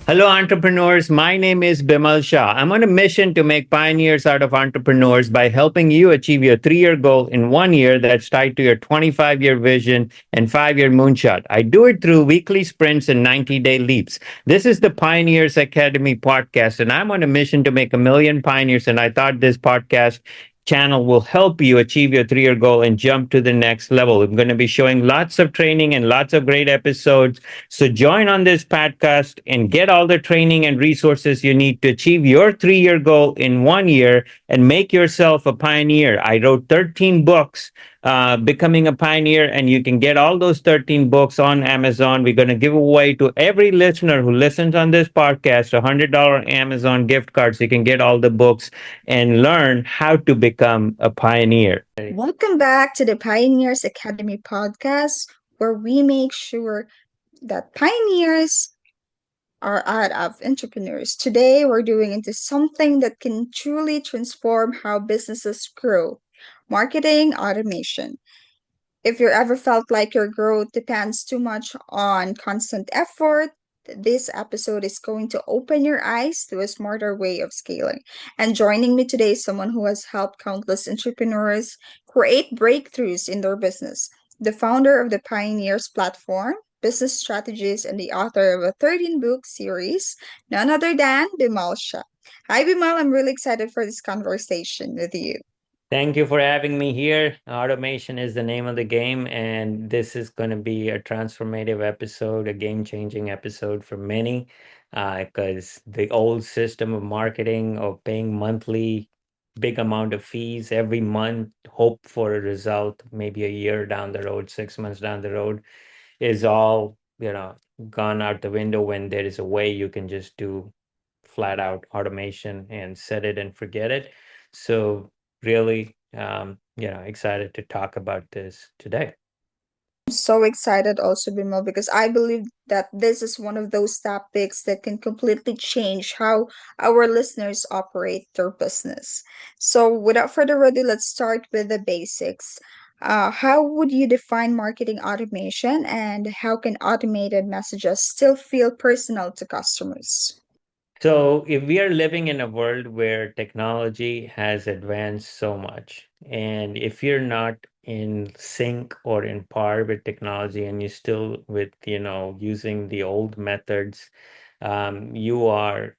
Hello, entrepreneurs. My name is Bimal Shah. I'm on a mission to make pioneers out of entrepreneurs by helping you achieve your 3 year goal in 1 year that's tied to your 25-year vision and 5 year moonshot. I do it through weekly sprints and 90-day leaps. This is the Pioneers Academy podcast, and I'm on a mission to make a million pioneers. And I thought this podcast channel will help you achieve your 3 year goal and jump to the next level. I'm going to be showing lots of training and lots of great episodes, so join on this podcast and get all the training and resources you need to achieve your 3 year goal in 1 year and make yourself a pioneer. I wrote 13 books, Becoming a Pioneer, and you can get all those 13 books on Amazon. We're going to give away to every listener who listens on this podcast a $100 Amazon gift card so you can get all the books and learn how to become a pioneer. Welcome back to the Pioneers Academy podcast, where we make sure that pioneers are out of entrepreneurs. Today, we're doing into something that can truly transform how businesses grow: marketing automation. If you ever felt like your growth depends too much on constant effort, this episode is going to open your eyes to a smarter way of scaling. And joining me today is someone who has helped countless entrepreneurs create breakthroughs in their business, the founder of the Pioneers platform, business strategist, and the author of a 13-book series, none other than Bimal Shah. Hi, Bimal. I'm really excited for this conversation with you. Thank you for having me here. Automation is the name of the game, and this is going to be a transformative episode, a game-changing episode for many, because the old system of marketing, of paying monthly big amount of fees every month, hope for a result maybe a year down the road, 6 months down the road, is all, gone out the window when there is a way you can just do flat out automation and set it and forget it. So really, excited to talk about this today. So excited also, Bimal, because I believe that this is one of those topics that can completely change how our listeners operate their business. So, without further ado, let's start with the basics. How would you define marketing automation, and how can automated messages still feel personal to customers? So, if we are living in a world where technology has advanced so much, and if you're not in sync or in par with technology and you're still with, using the old methods, you are,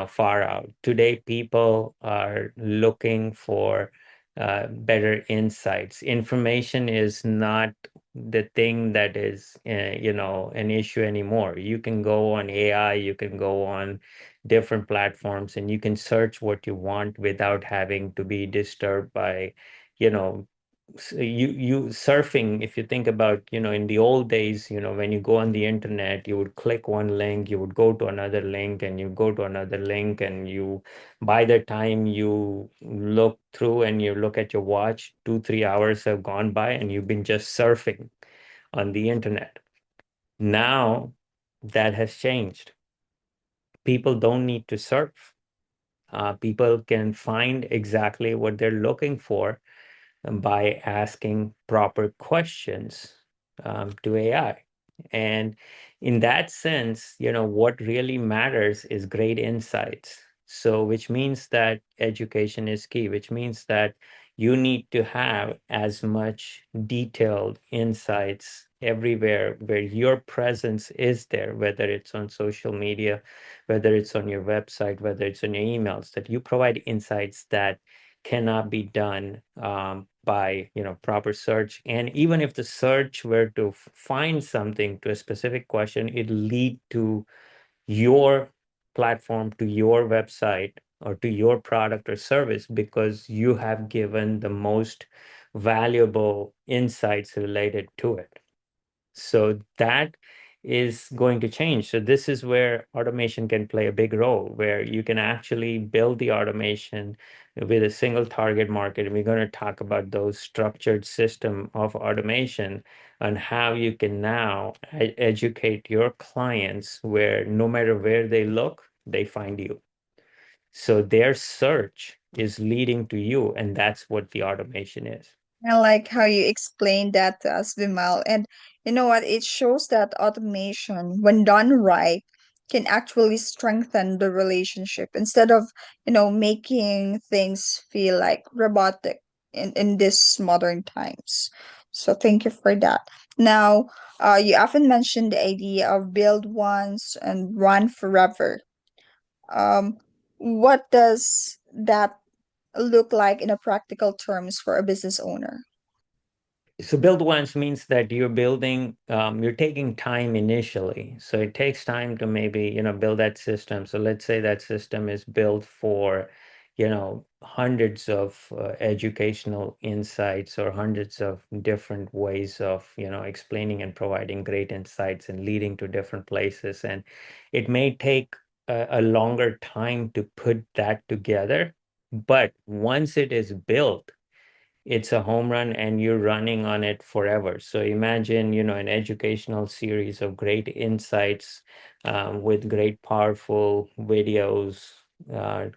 far out. Today, people are looking for better insights. Information is not the thing that is, an issue anymore. You can go on AI, you can go on different platforms, and you can search what you want without having to be disturbed by, you know, you surfing. If you think about, in the old days, when you go on the internet, you would click one link, you would go to another link, and you go to another link, and you, by the time you look through and you look at your watch, 2 3 hours have gone by and you've been just surfing on the internet. Now that has changed. People don't need to surf. People can find exactly what they're looking for by asking proper questions to AI. And in that sense, what really matters is great insights. So, which means that education is key, which means that you need to have as much detailed insights everywhere where your presence is there, whether it's on social media, whether it's on your website, whether it's on your emails, that you provide insights that cannot be done by proper search. And even if the search were to find something to a specific question, it lead to your platform, to your website, or to your product or service, because you have given the most valuable insights related to it. So that is going to change. So this is where automation can play a big role, where you can actually build the automation with a single target market. And we're going to talk about those structured system of automation and how you can now educate your clients where no matter where they look, they find you. So their search is leading to you, and that's what the automation is. I like how you explained that to us, Vimal. And you know what? It shows that automation, when done right, can actually strengthen the relationship instead of, making things feel like robotic in this modern times. So thank you for that. Now, you often mentioned the idea of build once and run forever. Um, what does that look like in a practical terms for a business owner? So build once means that you're taking time initially. So it takes time to maybe, build that system. So let's say that system is built for, hundreds of educational insights or hundreds of different ways of, explaining and providing great insights and leading to different places. And it may take a longer time to put that together. But once it is built, it's a home run and you're running on it forever. So imagine, an educational series of great insights with great, powerful videos,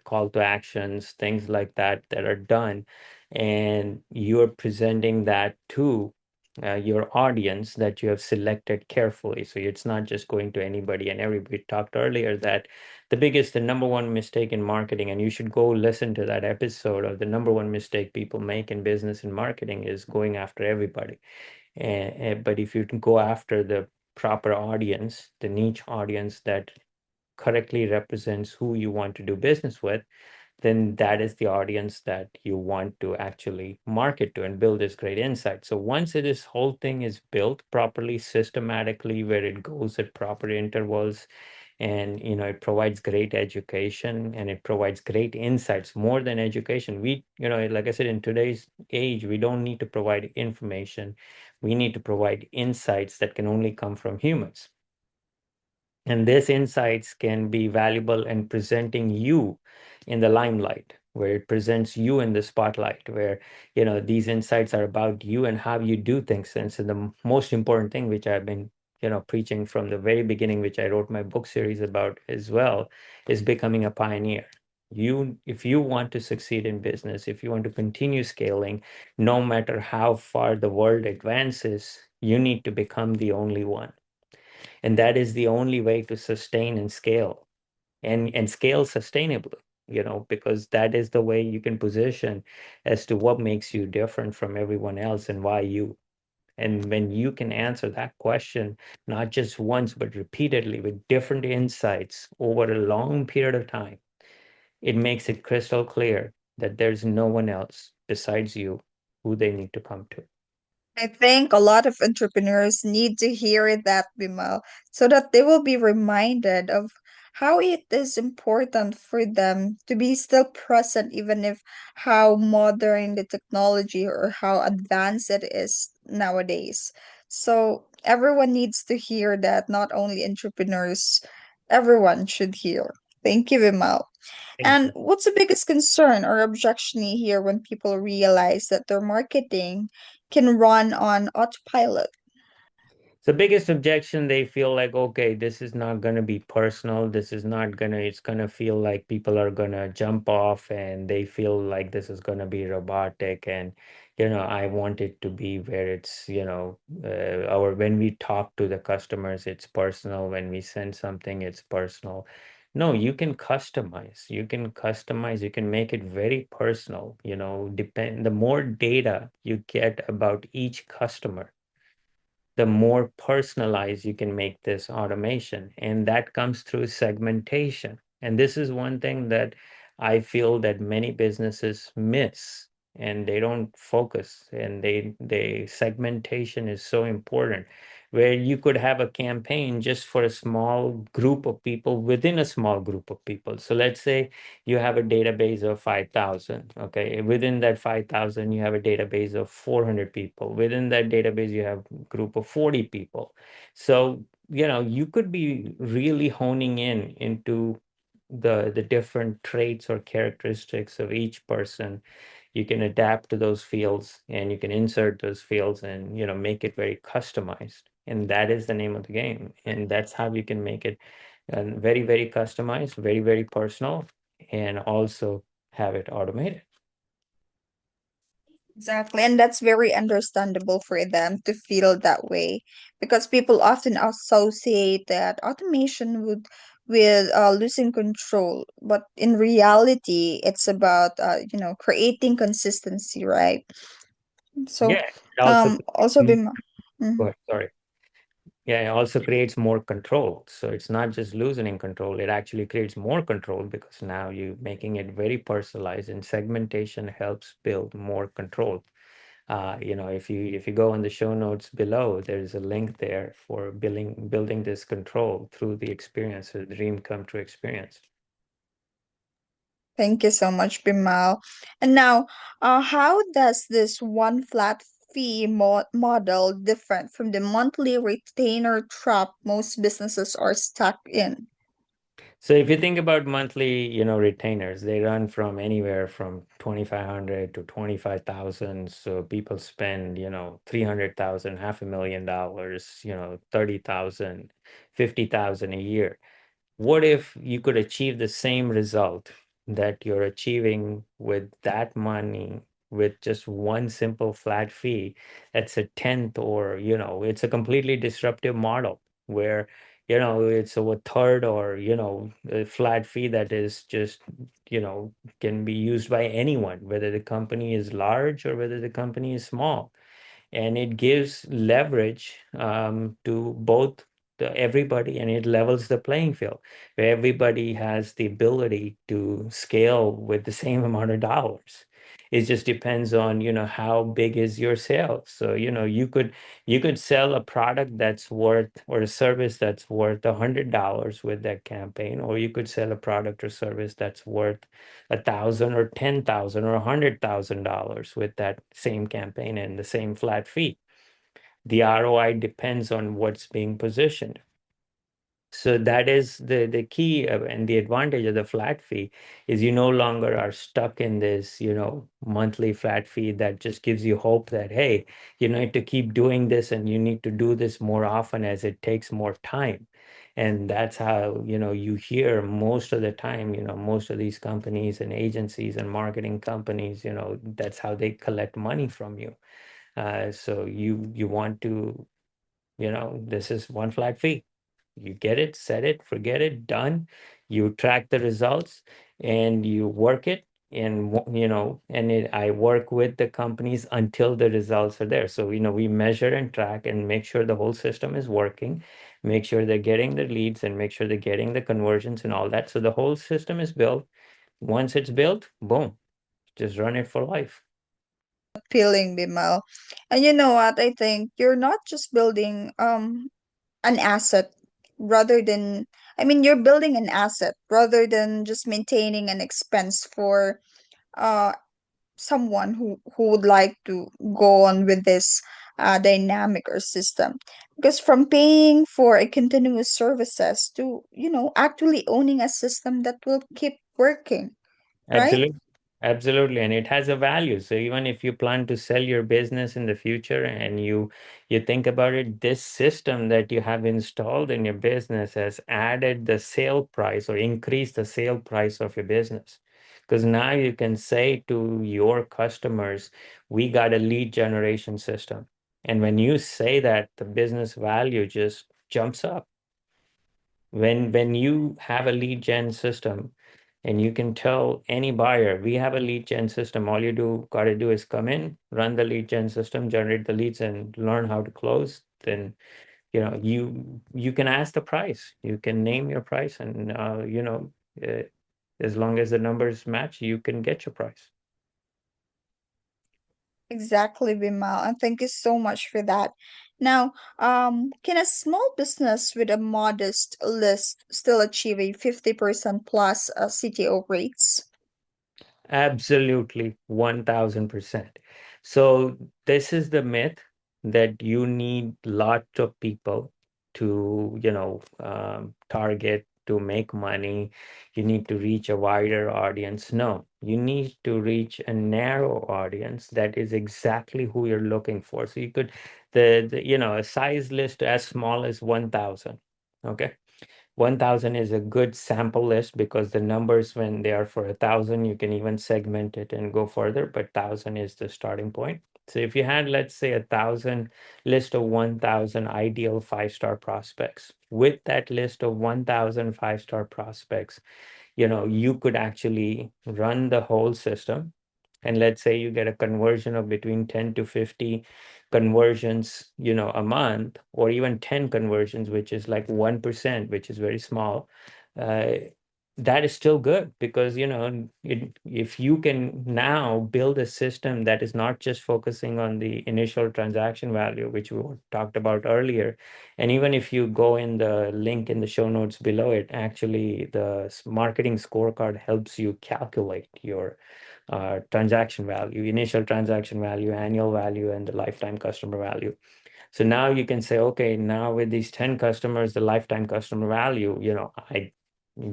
call to actions, things like that that are done. And you're presenting that to your audience that you have selected carefully. So it's not just going to anybody and everybody. We talked earlier that the number one mistake in marketing, and you should go listen to that episode of the number one mistake people make in business and marketing is going after everybody. But if you can go after the proper audience, the niche audience that correctly represents who you want to do business with, then that is the audience that you want to actually market to and build this great insight. So once this whole thing is built properly, systematically, where it goes at proper intervals, and it provides great education and it provides great insights more than education. We, like I said, in today's age, we don't need to provide information. We need to provide insights that can only come from humans. And these insights can be valuable in presenting you in the limelight, where it presents you in the spotlight, where, these insights are about you and how you do things. And so the most important thing, which I've been, preaching from the very beginning, which I wrote my book series about as well, is becoming a pioneer. If you want to succeed in business, if you want to continue scaling, no matter how far the world advances, you need to become the only one. And that is the only way to sustain and scale and scale sustainably, because that is the way you can position as to what makes you different from everyone else and why you. And when you can answer that question, not just once, but repeatedly with different insights over a long period of time, it makes it crystal clear that there's no one else besides you who they need to come to. I think a lot of entrepreneurs need to hear that, Bimal, so that they will be reminded of how it is important for them to be still present, even if how modern the technology or how advanced it is nowadays. So everyone needs to hear that, not only entrepreneurs, everyone should hear. Thank you, Bimal. Thank And you. what's the biggest concern or objection you hear when people realize that their marketing can run on autopilot? The biggest objection, they feel like, okay, this is not going to be personal. This is not going to, it's going to feel like people are going to jump off and they feel like this is going to be robotic. And, I want it to be where it's, our, when we talk to the customers, it's personal. When we send something, it's personal. No, you can customize. You can customize. You can make it very personal. The more data you get about each customer, the more personalized you can make this automation. And that comes through segmentation. And this is one thing that I feel that many businesses miss and they don't focus, and they segmentation is so important, where you could have a campaign just for a small group of people within a small group of people. So let's say you have a database of 5,000. Okay. Within that 5,000, you have a database of 400 people. Within that database, you have a group of 40 people. So, you could be really honing in into the different traits or characteristics of each person. You can adapt to those fields and you can insert those fields and, make it very customized. And that is the name of the game. And that's how you can make it very, very customized, very, very personal, and also have it automated. Exactly. And that's very understandable for them to feel that way because people often associate that automation with losing control, but in reality, it's about creating consistency, right? So, Yeah, it also also be. go ahead, sorry. Yeah, it also creates more control. So it's not just loosening control, it actually creates more control because now you're making it very personalized and segmentation helps build more control. If you go on the show notes below, there's a link there for building this control through the experience, the dream come true experience. Thank you so much, Bimal. And now, how does this one flat fee model different from the monthly retainer trap most businesses are stuck in? So if you think about monthly, retainers, they run from anywhere from 2,500 to 25,000. So people spend, 300,000, $500,000, 30,000, 50,000 a year. What if you could achieve the same result that you're achieving with that money with just one simple flat fee? That's a tenth, or, it's a completely disruptive model where, it's a third, or, a flat fee that is just, can be used by anyone, whether the company is large or whether the company is small, and it gives leverage to both everybody, and it levels the playing field where everybody has the ability to scale with the same amount of dollars. It just depends on how big is your sales. So you could sell a product that's worth, or a service that's worth $100 with that campaign, or you could sell a product or service that's worth 1,000 or 10,000 or $100,000 with that same campaign and the same flat fee. The ROI depends on what's being positioned. So that is the key, and the advantage of the flat fee is you no longer are stuck in this, monthly flat fee that just gives you hope that, hey, you need to keep doing this and you need to do this more often as it takes more time. And that's how, you hear most of the time, most of these companies and agencies and marketing companies, that's how they collect money from you. So you want to, this is one flat fee. You get it, set it, forget it, done. You track the results and you work it. And I work with the companies until the results are there. So we measure and track and make sure the whole system is working, make sure they're getting the leads, and make sure they're getting the conversions and all that. So the whole system is built. Once it's built, boom, just run it for life. Feeling, Bimal. And you know what? I think you're not just building an asset rather than, I mean, you're building an asset rather than just maintaining an expense for uh someone who would like to go on with this dynamic or system, because from paying for a continuous services to actually owning a system that will keep working, right? Absolutely. Absolutely. And it has a value. So even if you plan to sell your business in the future and you think about it, this system that you have installed in your business has added the sale price or increased the sale price of your business. Because now you can say to your customers, we got a lead generation system. And when you say that, the business value just jumps up. When you have a lead gen system, and you can tell any buyer, we have a lead gen system. All you do got to do is come in, run the lead gen system, generate the leads, and learn how to close. Then you can ask the price. You can name your price, and uh, as long as the numbers match, you can get your price. Exactly, Bimal, and thank you so much for that. Now, can a small business with a modest list still achieve a 50% plus CTO rates? Absolutely, 1,000%. So this is the myth that you need lots of people to, target to make money. You need to reach a wider audience. No, you need to reach a narrow audience that is exactly who you're looking for. So you could, a size list as small as 1,000. Okay. 1,000 is a good sample list because the numbers, when they are for 1,000, you can even segment it and go further, but 1,000 is the starting point. So if you had, let's say, 1,000 list of 1,000 ideal five-star prospects, with that list of 1,000 five-star prospects, you could actually run the whole system. And let's say you get a conversion of between 10 to 50 conversions, a month, or even 10 conversions, which is like 1%, which is very small. Uh, that is still good because, if you can now build a system that is not just focusing on the initial transaction value, which we talked about earlier, and even if you go in the link in the show notes below it, actually the marketing scorecard helps you calculate your transaction value, initial transaction value, annual value, and the lifetime customer value. So now you can say, okay, now with these 10 customers, the lifetime customer value, I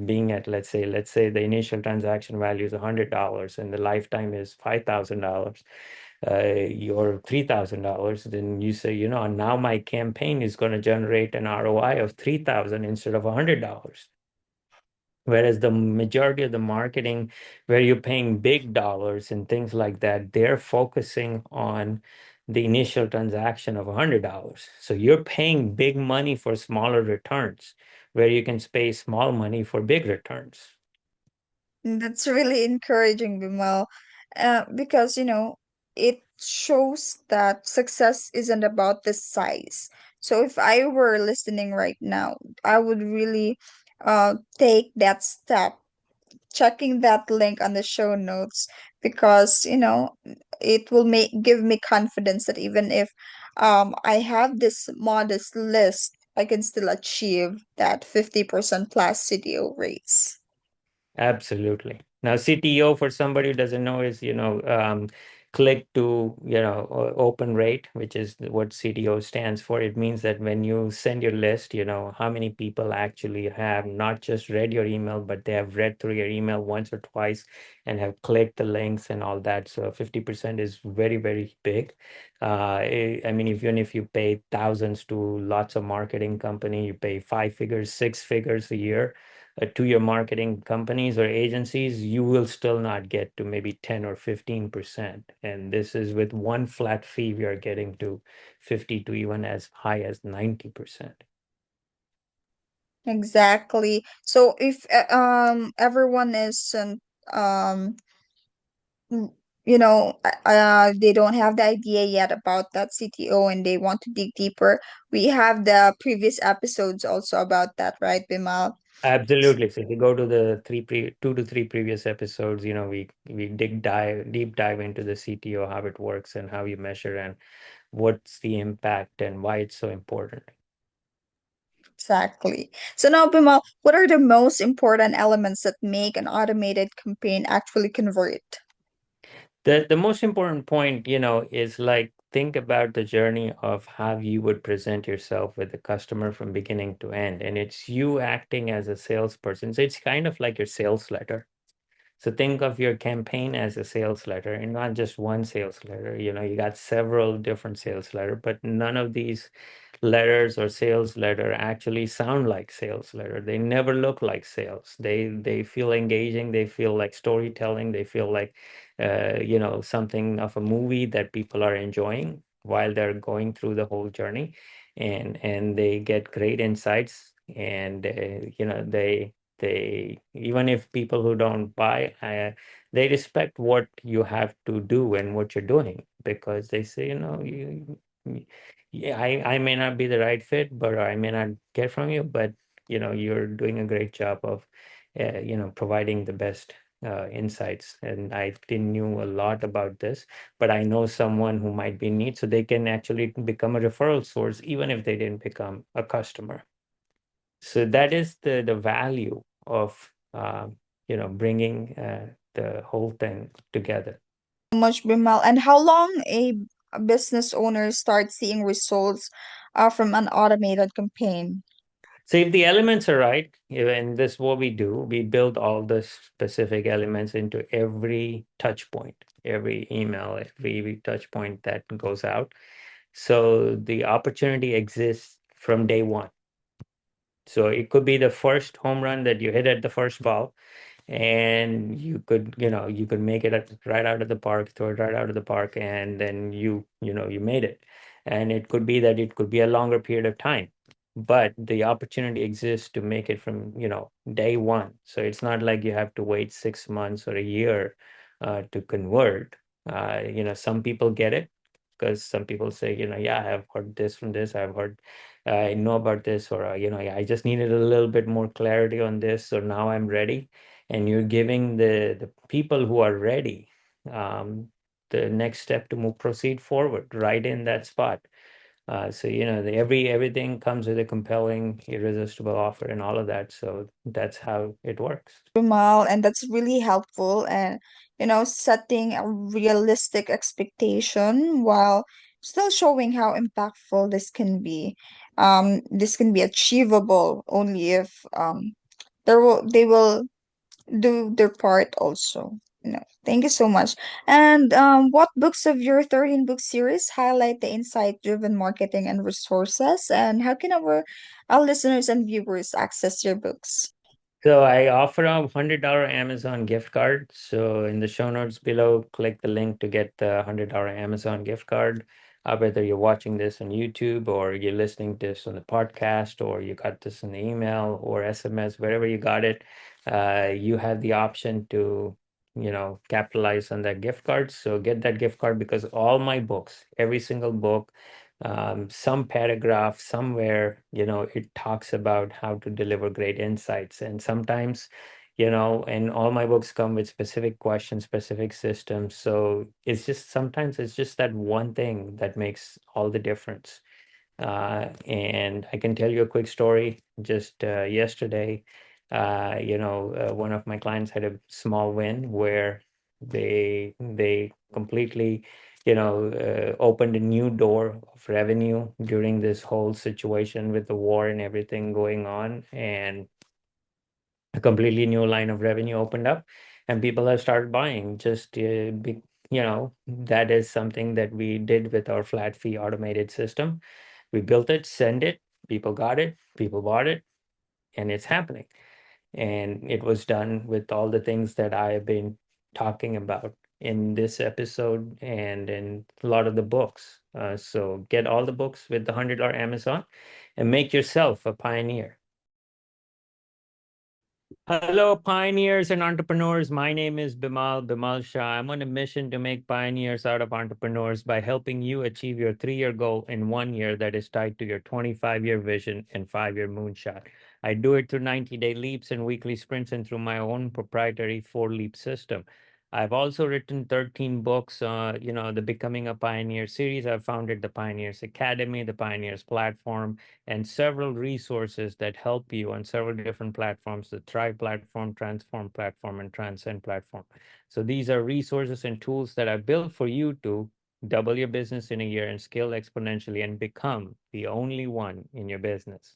being at, let's say the initial transaction value is $100 and the lifetime is $5,000, your $3,000, then you say, now my campaign is going to generate an ROI of 3,000 instead of $100. Whereas the majority of the marketing, where you're paying big dollars and things like that, they're focusing on the initial transaction of $100. So you're paying big money for smaller returns, where you can pay small money for big returns. That's really encouraging, Bimal, because it shows that success isn't about the size. So if I were listening right now, I would really take that step, checking that link on the show notes, because it will make give me confidence that even if I have this modest list, I can still achieve that 50% plus CDO rates. Absolutely. Now, CTO, for somebody who doesn't know, is, click to, open rate, which is what CTO stands for. It means that when you send your list, how many people actually have not just read your email, but they have read through your email once or twice and have clicked the links and all that. So 50% is very, very big. I mean, even if you pay thousands to lots of marketing company, you pay five figures, six figures a year to your marketing companies or agencies, you will still not get to maybe 10 or 15%. And this is with one flat fee, we are getting to 50 to even as high as 90%. Exactly. So if everyone isn't um mm, they don't have the idea yet about that CTO and they want to dig deeper, we have the previous episodes also about that, right, Bimal? Absolutely. So if you go to the two to three previous episodes, we deep dive into the CTO, how it works and how you measure and what's the impact and why it's so important. Exactly. So now, Bimal, what are the most important elements that make an automated campaign actually convert? The most important point, is like think about the journey of how you would present yourself with the customer from beginning to end. And it's you acting as a salesperson. So it's kind of like your sales letter. So think of your campaign as a sales letter and not just one sales letter. You got several different sales letter, but none of these letters or sales letter actually sound like sales letter. They never look like sales. They feel engaging. They feel like storytelling. They feel like something of a movie that people are enjoying while they're going through the whole journey, and they get great insights. And they even if people who don't buy, they respect what you have to do and what you're doing because they say, yeah, I may not be the right fit, but I may not get from you, but you're doing a great job of providing the best insights. And I didn't knew a lot about this, but I know someone who might be in need, so they can actually become a referral source even if they didn't become a customer. So that is the value of bringing the whole thing together. Much, Bimal. And how long a business owner starts seeing results from an automated campaign? So if the elements are right, and this is what we do, we build all the specific elements into every touch point, every email, every touch point that goes out. So the opportunity exists from day one. So it could be the first home run that you hit at the first ball. and you could make it right out of the park, throw it right out of the park, and then you made it. And it could be that it could be a longer period of time, but the opportunity exists to make it from day one. So it's not like you have to wait 6 months or a year to convert. Some people get it, because some people say, yeah, I've heard this from this, I've heard, I know about this, or yeah, I just needed a little bit more clarity on this, so now I'm ready. And you're giving the people who are ready um, the next step to move proceed forward right in that spot. So everything comes with a compelling, irresistible offer and all of that. So that's how it works. Mal, and that's really helpful. And setting a realistic expectation while still showing how impactful this can be. This can be achievable only if they will do their part also. Thank you so much. And what books of your 13 book series highlight the insight-driven marketing and resources? And how can our listeners and viewers access your books? So I offer a $100 Amazon gift card. So in the show notes below, click the link to get the $100 Amazon gift card. Whether you're watching this on YouTube, or you're listening to this on the podcast, or you got this in the email or SMS, wherever you got it, you have the option to, capitalize on that gift card. So get that gift card, because all my books, every single book, some paragraph somewhere, it talks about how to deliver great insights. And sometimes, and all my books come with specific questions, specific systems. So sometimes it's just that one thing that makes all the difference. And I can tell you a quick story. Just yesterday, one of my clients had a small win where they completely, opened a new door of revenue during this whole situation with the war and everything going on, and a completely new line of revenue opened up, and people have started buying. That is something that we did with our flat fee automated system. We built it, send it, people got it, people bought it, and it's happening. And it was done with all the things that I have been talking about in this episode and in a lot of the books. So get all the books with the $100 Amazon and make yourself a pioneer. Hello, pioneers and entrepreneurs. My name is Bimal Shah. I'm on a mission to make pioneers out of entrepreneurs by helping you achieve your 3-year goal in 1 year that is tied to your 25-year vision and 5-year moonshot. I do it through 90-day leaps and weekly sprints, and through my own proprietary 4-leap system. I've also written 13 books, the Becoming a Pioneer series. I've founded the Pioneers Academy, the Pioneers platform, and several resources that help you on several different platforms: the Thrive platform, Transform platform, and Transcend platform. So these are resources and tools that I built for you to double your business in a year and scale exponentially and become the only one in your business.